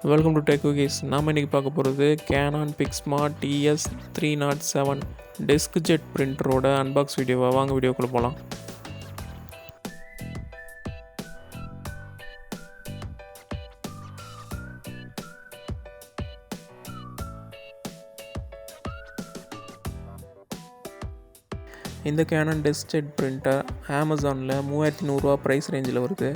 Welcome to TechWiz. நாம் இன்றைக்கி பார்க்க போகிறது Canon Pixma TS307 Inkjet பிரிண்டரோட அன்பாக்ஸ் வீடியோவை. வாங்க வீடியோக்குள்ளே போகலாம். இந்த Canon Inkjet பிரிண்டர் அமேசானில் 3100 ப்ரைஸ் ரேஞ்சில் வருது.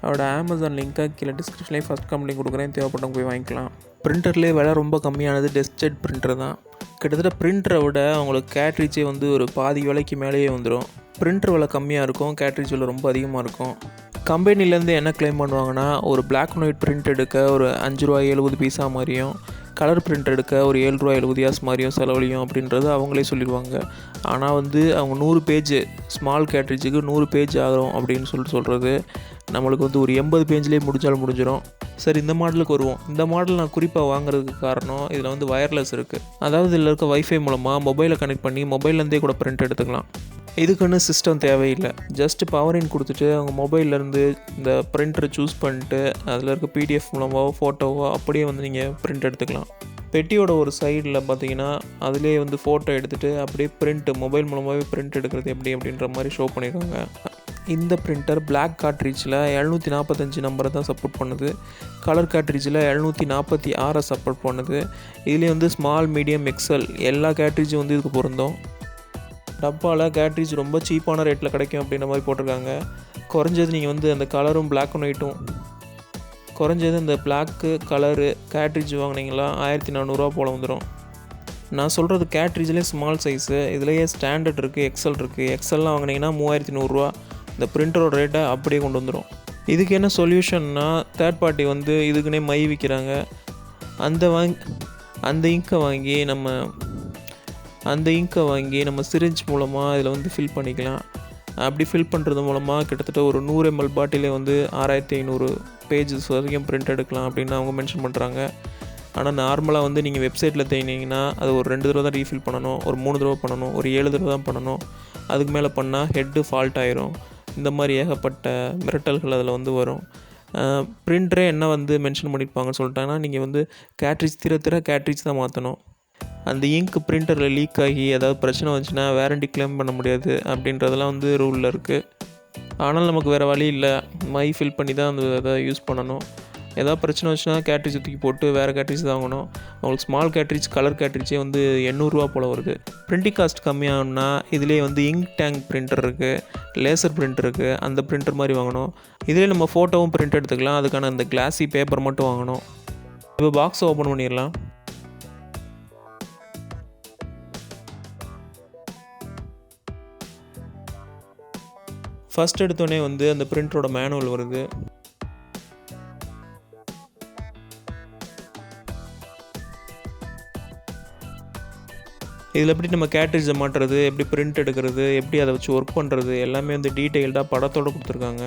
அவரோட அமேசான் லிங்க்கை கீழே டிஸ்கிரிப்ஷன்லேயே ஃபஸ்ட் லிங்க் கொடுக்குறேன், தேவைப்பட்டவங்க போய் வாங்கிக்கலாம். பிரிண்டர்லேயே விலை ரொம்ப கம்மியானது Inkjet பிரிண்டர் தான். கிட்டத்தட்ட பிரிண்டரை விட அவங்களுக்கு கேட்ரிட்ஜே ஒரு பாதி விலைக்கு மேலேயே வந்துடும். பிரிண்டர் விலை கம்மியாக இருக்கும், கேட்ரிட்ஜ் விலை ரொம்ப அதிகமாக இருக்கும். கம்பெனிலேருந்து என்ன கிளைம் பண்ணுவாங்கன்னா, ஒரு பிளாக் அண்ட் ஒயிட் பிரிண்ட் எடுக்க ஒரு ₹5.70 மாதிரியும், கலர் பிரிண்ட் எடுக்க ஒரு ₹7.70 மாதிரியும் செலவழியும் அப்படின்றது அவங்களே சொல்லிடுவாங்க. ஆனால் அவங்க 100 பேஜ் ஸ்மால் கேட்ரிட்ஜுக்கு 100 பேஜ் ஆகும் அப்படின்னு சொல்கிறது நம்மளுக்கு ஒரு 80 பேஜ்லேயே முடிஞ்சிடும். சரி, இந்த மாடலுக்கு வருவோம். இந்த மாடல் நான் குறிப்பாக வாங்குறதுக்கு காரணம், இதில் வயர்லெஸ் இருக்குது. அதாவது இதில் இருக்க வைஃபை மூலமாக மொபைலை கனெக்ட் பண்ணி மொபைல்லேருந்தே கூட பிரிண்ட் எடுத்துக்கலாம். இதுக்குன்னு சிஸ்டம் தேவையில்லை. ஜஸ்ட் பவர் இன் கொடுத்துட்டு அவங்க மொபைல்லேருந்து இந்த பிரிண்டரை சூஸ் பண்ணிட்டு அதில் இருக்க PDF மூலமாகவோ ஃபோட்டோவோ அப்படியே நீங்கள் பிரிண்ட் எடுத்துக்கலாம். பெட்டியோட ஒரு சைடில் பார்த்தீங்கன்னா அதிலே ஃபோட்டோ எடுத்துகிட்டு அப்படியே மொபைல் மூலமாகவே பிரிண்ட் எடுக்கிறது எப்படி அப்படின்ற மாதிரி ஷோ பண்ணியிருக்காங்க. இந்த பிரிண்டர் பிளாக் கார்ட்ரிட்ஜில் 745 நம்பரை தான் சப்போர்ட் பண்ணுது. கலர் கார்ட்ரிட்ஜில் 746 சப்போர்ட் பண்ணுது. இதுலேயே ஸ்மால், மீடியம், எக்ஸல் எல்லா கேட்ரிட்ஜும் இதுக்கு பொருந்தும். டப்பாவில் கேட்ரிட்ஜ் ரொம்ப சீப்பான ரேட்டில் கிடைக்கும் அப்படின்ற மாதிரி போட்டிருக்காங்க. குறைஞ்சது நீங்கள் அந்த கலரும் பிளாக் அண்ட் ஒயிட்டும் குறைஞ்சது இந்த பிளாக்கு கலரு கேட்ரிட்ஜ் வாங்கினீங்களா ₹1400 போல் வந்துடும். நான் சொல்கிறது கேட்ரிட்ஜ்லேயே ஸ்மால் சைஸு, இதுலேயே ஸ்டாண்டர்ட் இருக்குது, எக்ஸல் இருக்குது. எக்ஸல்லாம் வாங்கினீங்கன்னா ₹3100. இந்த பிரிண்டரோட ரேட்டை அப்படியே கொண்டு வந்துடும். இதுக்கு என்ன சொல்யூஷன்னா, தேர்ட் பார்ட்டி இதுக்குன்னே மை விற்கிறாங்க. அந்த இங்கை வாங்கி நம்ம சிரிஞ்ச் மூலமாக இதில் ஃபில் பண்ணிக்கலாம். அப்படி ஃபில் பண்ணுறது மூலமாக கிட்டத்தட்ட ஒரு 100 ml பாட்டிலே 6500 பேஜஸ் வரைக்கும் பிரிண்ட் எடுக்கலாம் அப்படின்னு அவங்க மென்ஷன் பண்ணுறாங்க. ஆனால் நார்மலாக நீங்கள் வெப்சைட்டில் தேங்கினீங்கன்னா அது ஒரு 2 தடவை தான் ரீஃபில் பண்ணணும், ஒரு 3 தடவை பண்ணணும், ஒரு 7 தடவை தான் பண்ணணும். அதுக்கு மேலே பண்ணால் ஹெட்டு ஃபால்ட் ஆயிரும். இந்த மாதிரி ஏகப்பட்ட மிரட்டல்கள் அதில் வரும். பிரிண்டரே என்ன மென்ஷன் பண்ணியிருப்பாங்கன்னு சொல்லிட்டாங்கன்னா, நீங்கள் கேட்ரிட்ஜ் திற கேட்ரிட்ஜ் தான் மாற்றணும். அந்த இங்க் பிரிண்டரில் லீக் ஆகி ஏதாவது பிரச்சனை வந்துச்சுன்னா வேரண்டி கிளைம் பண்ண முடியாது அப்படின்றதெல்லாம் ரூலில் இருக்குது. ஆனால் நமக்கு வேறு வழி இல்லை, மை ஃபில் பண்ணி தான் அதை யூஸ் பண்ணணும். ஏதாவது பிரச்சனை வந்துச்சுன்னா கேட்ரிட்ஜ் தூக்கி போட்டு வேறு கேட்ரிட்ஜ் தான் வாங்கணும். அவங்களுக்கு ஸ்மால் கேட்ரிட்ஜ், கலர் கேட்ரிட்ஜே ₹800 போல் வருது. பிரிண்டிங் காஸ்ட் கம்மியாகணும்னா இதிலே இங்க் டேங்க் பிரிண்டர் இருக்குது, லேசர் பிரிண்டர் இருக்குது. அந்த பிரிண்டர் மாதிரி வாங்கணும். இதிலே நம்ம ஃபோட்டோவும் பிரிண்ட் எடுத்துக்கலாம். அதுக்கான அந்த கிளாஸி பேப்பர் மட்டும் வாங்கணும். இப்போ பாக்ஸை ஓப்பன் பண்ணிடலாம். ஃபஸ்ட் எடுத்தோடனே அந்த பிரிண்டரோட மேனுவல் வருது. இதில் எப்படி நம்ம கேட்ரிட்ஜை மாட்டுறது, எப்படி பிரிண்ட் எடுக்கிறது, எப்படி அதை வச்சு ஒர்க் பண்ணுறது எல்லாமே டீட்டெயில்டாக படத்தோடு கொடுத்துருக்காங்க.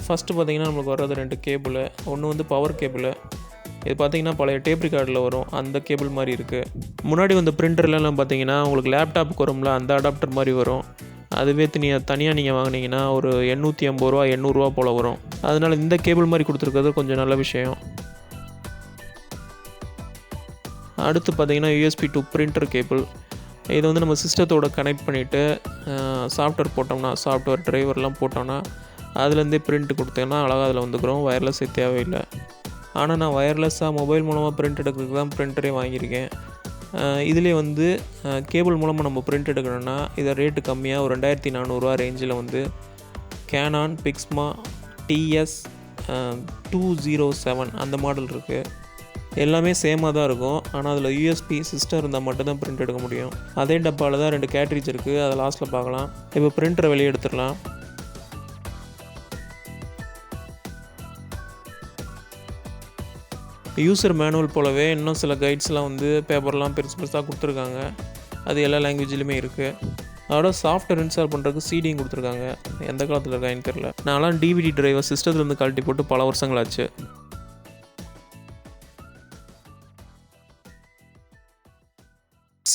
ஃபஸ்ட்டு பார்த்திங்கன்னா நம்மளுக்கு வர்றது 2 கேபிள். ஒன்று பவர் கேபிள். இது பார்த்திங்கன்னா பழைய டேப் ரெக்கார்டில் வரும் அந்த கேபிள் மாதிரி இருக்குது. முன்னாடி பிரிண்டர்லாம் பார்த்திங்கன்னா உங்களுக்கு லேப்டாப்புக்கு வரும்ல, அந்த அடாப்டர் மாதிரி வரும். அதுவே தனியாக நீங்கள் வாங்கினீங்கன்னா ஒரு ₹850 ₹800 போல் வரும். அதனால் இந்த கேபிள் மாதிரி கொடுத்துருக்கிறது கொஞ்சம் நல்ல விஷயம். அடுத்து பார்த்திங்கன்னா USB to பிரிண்டர் கேபிள். இதை நம்ம சிஸ்டத்தோட கனெக்ட் பண்ணிவிட்டு சாஃப்ட்வேர் போட்டோம்னா, சாஃப்ட்வேர் டிரைவர்லாம் போட்டோம்னா அதுலேருந்தே பிரிண்ட் கொடுத்தேன்னா அழகாக அதில் வந்துக்கிறோம். வயர்லெஸ்ஸே தேவையில்லை. ஆனால் நான் வயர்லெஸ்ஸாக மொபைல் மூலமாக பிரிண்ட் எடுக்கிறதுக்கு தான் பிரிண்டரே வாங்கியிருக்கேன். இதிலே கேபிள் மூலமாக நம்ம பிரிண்ட் எடுக்கணும்னா இதை ரேட்டு கம்மியாக ஒரு ₹2400 ரேஞ்சில் Canon Pixma TS307 அந்த மாடல் இருக்குது. எல்லாமே சேமாக தான் இருக்கும். ஆனால் அதில் USB சிஸ்டம் இருந்தால் மட்டும்தான் பிரிண்ட் எடுக்க முடியும். அதே டப்பாவில் தான் 2 கேட்ரிட்ஜ் இருக்குது, அதை லாஸ்ட்டில் பார்க்கலாம். இப்போ பிரிண்டரை வெளியே எடுத்துடலாம். யூசர் மேனுவல் போலவே இன்னும் சில கைட்ஸ்லாம் பேப்பர்லாம் பெருசாக கொடுத்துருக்காங்க. அது எல்லா லாங்குவேஜ்லையுமே இருக்குது. அதோட சாஃப்ட்வேர் இன்ஸ்டால் பண்ணுறதுக்கு சிடியும் கொடுத்துருக்காங்க. எந்த காலத்தில் இருக்கான்னு தெரில. நான்லாம் DVD டிரைவர் சிஸ்டத்துலேருந்து கழட்டி போட்டு பல வருஷங்களாச்சு.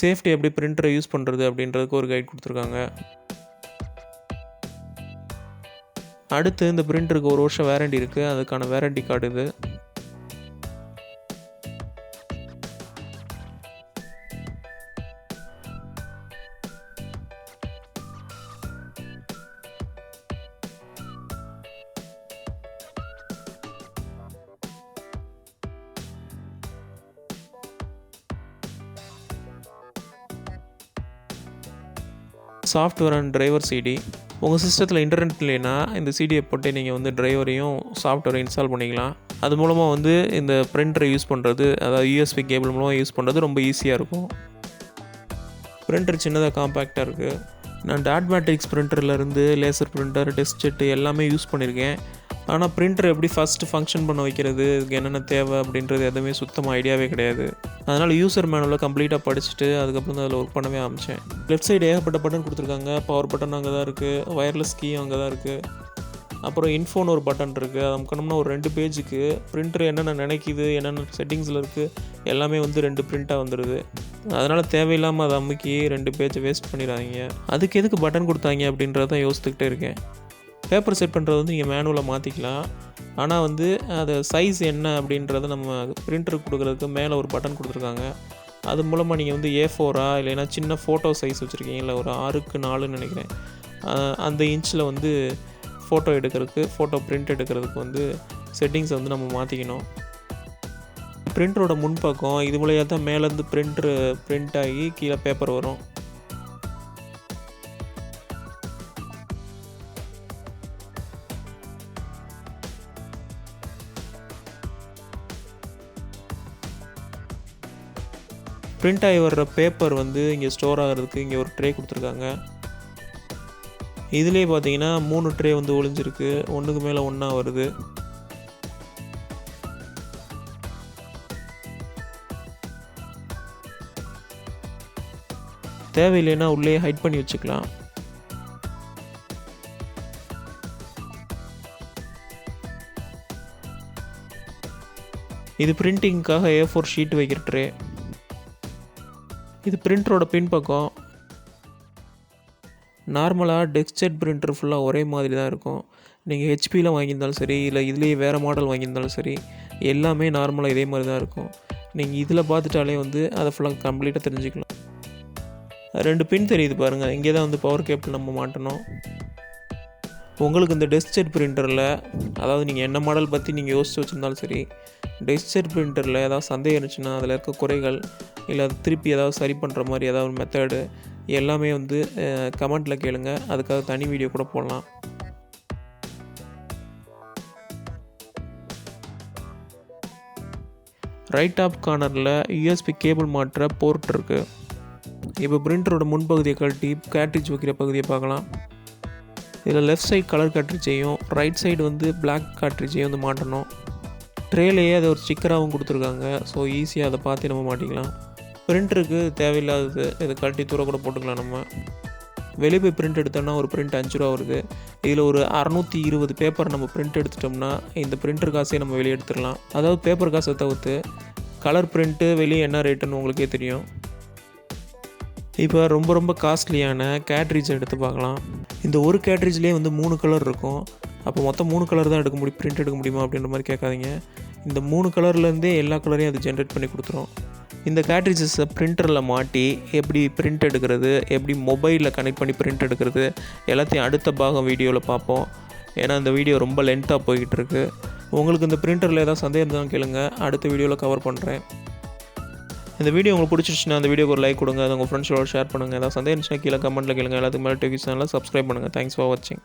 சேஃப்டி எப்படி பிரிண்டரை யூஸ் பண்ணுறது அப்படின்றதுக்கு ஒரு கைட் கொடுத்துருக்காங்க. அடுத்து இந்த பிரிண்டருக்கு 1 வருஷம் வாரண்டி இருக்குது, அதுக்கான வாரண்டி கார்டு இது. Software and driver CD. உங்கள் சிஸ்டத்தில் இன்டர்நெட் இல்லைன்னா இந்த சிடியை போட்டு நீங்கள் வந்து டிரைவரையும் சாஃப்ட்வேரையும் இன்ஸ்டால் பண்ணிக்கலாம். அது மூலமாக வந்து இந்த பிரிண்டரை யூஸ் பண்ணுறது, அதாவது யூஎஸ்பி கேபிள் மூலமாக யூஸ் பண்ணுறது ரொம்ப ஈஸியாக இருக்கும். பிரிண்டர் சின்னதாக காம்பேக்டாக இருக்குது. நான் டாட் மேட்ரிக்ஸ் பிரிண்டர்லேருந்து லேசர் பிரிண்டர், டெஸ்ட் எல்லாமே யூஸ் பண்ணியிருக்கேன். ஆனால் பிரிண்டர் எப்படி ஃபஸ்ட்டு ஃபங்க்ஷன் பண்ண வைக்கிறது, இதுக்கு என்னென்ன தேவை அப்படின்றது எதுவுமே சுத்தமாக ஐடியாவே கிடையாது. அதனால் யூசர் மேனுவலை கம்ப்ளீட்டாக படிச்சுட்டு அதுக்கப்புறம் தான் அதில் ஒர்க் பண்ணவே ஆரம்பித்தேன். லெஃப்ட் சைடு ஏகப்பட்ட பட்டன் கொடுத்துருக்காங்க. பவர் பட்டன் அங்கே தான் இருக்குது, வயர்லெஸ் கீ அங்கே தான் இருக்குது. அப்புறம் இன்ஃபோன் ஒரு பட்டன் இருக்குது. அது அமுக்கணும்னா ஒரு 2 பேஜுக்கு பிரிண்டர் என்னென்ன நினைக்கிது, என்னென்ன செட்டிங்ஸில் இருக்குது எல்லாமே வந்து 2 பிரிண்ட்டாக வந்துடுது. அதனால் தேவையில்லாமல் அதை அமுக்கி 2 பேஜை வேஸ்ட் பண்ணிடுறாங்க. அதுக்கு எதுக்கு பட்டன் கொடுத்தாங்க அப்படின்றத யோசித்துக்கிட்டே இருக்கேன். பேப்பர் செட் பண்ணுறது வந்து நீங்கள் மேனுவலாக மாற்றிக்கலாம். ஆனால் வந்து அது சைஸ் என்ன அப்படின்றத நம்ம பிரிண்டருக்கு கொடுக்குறதுக்கு மேலே ஒரு பட்டன் கொடுத்துருக்காங்க. அது மூலமாக நீங்கள் வந்து A4 இல்லைன்னா சின்ன ஃபோட்டோ சைஸ் வச்சுருக்கீங்களா, ஒரு 6x4 நினைக்கிறேன், அந்த இன்ச்சில் வந்து ஃபோட்டோ எடுக்கிறதுக்கு, ஃபோட்டோ பிரிண்ட் எடுக்கிறதுக்கு வந்து செட்டிங்ஸை வந்து நம்ம மாற்றிக்கணும். பிரிண்டரோட முன்பக்கம் இது மூலையாக தான் மேலேருந்து பிரிண்ட் ஆகி கீழே பேப்பர் வரும். பிரிண்ட் ஆகி வர்ற பேப்பர் வந்து இங்கே ஸ்டோர் ஆகிறதுக்கு இங்கே ஒரு ட்ரே கொடுத்துருக்காங்க. இதுலேயே பார்த்தீங்கன்னா 3 ட்ரே வந்து ஒளிஞ்சிருக்கு, ஒன்றுக்கு மேலே ஒன்றா வருது. தேவையில்லைன்னா உள்ளே ஹைட் பண்ணி வச்சுக்கலாம். இது பிரிண்டிங்காக A4 ஷீட் வைக்கிற ட்ரே. இது பிரிண்டரோட பின்பக்கம். நார்மலாக டெஸ்க்ஜெட் பிரிண்டர் ஃபுல்லாக ஒரே மாதிரி தான் இருக்கும். நீங்கள் ஹெச்பியில் வாங்கியிருந்தாலும் சரி, இல்லை இதுலேயே வேறு மாடல் வாங்கியிருந்தாலும் சரி, எல்லாமே நார்மலாக இதே மாதிரி தான் இருக்கும். நீங்கள் இதில் பார்த்துட்டாலே வந்து அதை ஃபுல்லாக கம்ப்ளீட்டாக தெரிஞ்சுக்கலாம். 2 பின் தெரியுது பாருங்கள், இங்கே தான் வந்து பவர் கேபிள் நம்ம மாட்டணும். உங்களுக்கு இந்த டெஸ்க்ஜெட் பிரிண்டரில், அதாவது நீங்கள் என்ன மாடல் பற்றி நீங்கள் யோசித்து வச்சுருந்தாலும் சரி, டெஸ்க்ஜெட் பிரிண்டரில் ஏதாவது சந்தேகம் இருந்துச்சுன்னா, அதில் இருக்க குறைகள் இல்லை அது திருப்பி ஏதாவது சரி பண்ணுற மாதிரி ஏதாவது ஒரு மெத்தடு எல்லாமே வந்து கமெண்ட்டில் கேளுங்க. அதுக்காக தனி வீடியோ கூட போடலாம். ரைட் டாப் கார்னரில் யூஎஸ்பி கேபிள் மாற்ற போர்ட் இருக்குது. இப்போ பிரிண்டரோட முன்பகுதியை கழட்டி கேட்ரிட்ஜ் வைக்கிற பகுதியை பார்க்கலாம். இதில் லெஃப்ட் சைடு கலர் கேட்ரிட்ஜையும் ரைட் சைடு வந்து பிளாக் கேட்ரிட்ஜையும் வந்து மாட்டணும். ட்ரேலேயே அதை ஒரு ஸ்டிக்கராகவும் கொடுத்துருக்காங்க. ஸோ ஈஸியாக அதை பார்த்து நம்ம மாட்டிக்கலாம். பிரிண்டருக்கு தேவையில்லாதது இதை கழட்டி தூர கூட போட்டுக்கலாம். நம்ம வெளியே போய் பிரிண்ட் எடுத்தோம்னா ஒரு பிரிண்ட் 5 ரூபா வருது. இதில் ஒரு 620 பேப்பர் நம்ம பிரிண்ட் எடுத்துட்டோம்னா இந்த பிரிண்டர் காசே நம்ம வெளியே எடுத்துடலாம். அதாவது பேப்பர் காசை தவிர்த்து கலர் பிரிண்ட்டு வெளியே என்ன ரேட்டுன்னு உங்களுக்கே தெரியும். இப்போ ரொம்ப காஸ்ட்லியான கேட்ரிட்ஜ் எடுத்து பார்க்கலாம். இந்த ஒரு கேட்ரிட்ஜ்லேயே வந்து 3 கலர் இருக்கும். அப்போ மொத்தம் 3 கலர் தான் எடுக்க முடியும், பிரிண்ட் எடுக்க முடியுமா அப்படின்ற மாதிரி கேட்காதீங்க. இந்த 3 கலர்லேருந்தே எல்லா கலரையும் அது ஜென்ரேட் பண்ணி கொடுத்துரும். இந்த கேட்ரிட்ஜஸை பிரிண்டரில் மாட்டி எப்படி பிரிண்ட் எடுக்கிறது, எப்படி மொபைலில் கனெக்ட் பண்ணி பிரிண்ட் எடுக்கிறது எல்லாத்தையும் அடுத்த பாகம் வீடியோவில் பார்ப்போம். ஏன்னா இந்த வீடியோ ரொம்ப லென்த்தாக போய்கிட்டு இருக்குது. உங்களுக்கு இந்த பிரிண்டரில் ஏதாவது சந்தேகம் இருந்தாலும் கேளுங்க, அடுத்த வீடியோவில் கவர் பண்ணுறேன். இந்த வீடியோ உங்களுக்கு பிடிச்சிருச்சுன்னா அந்த வீடியோக்கு ஒரு லைக் கொடுங்க, அதை உங்கள் ஃப்ரெண்ட்ஸோட ஷேர் பண்ணுங்கள். ஏதாவது சந்தேகம் இருந்துச்சுன்னா கீழே கமெண்ட்டில் கேளுங்க. எல்லாத்துக்கு மேலே டிவி சேனலை சப்ஸ்கிரைப் பண்ணுங்கள். தேங்க்ஸ் ஃபார் வாட்சிங்.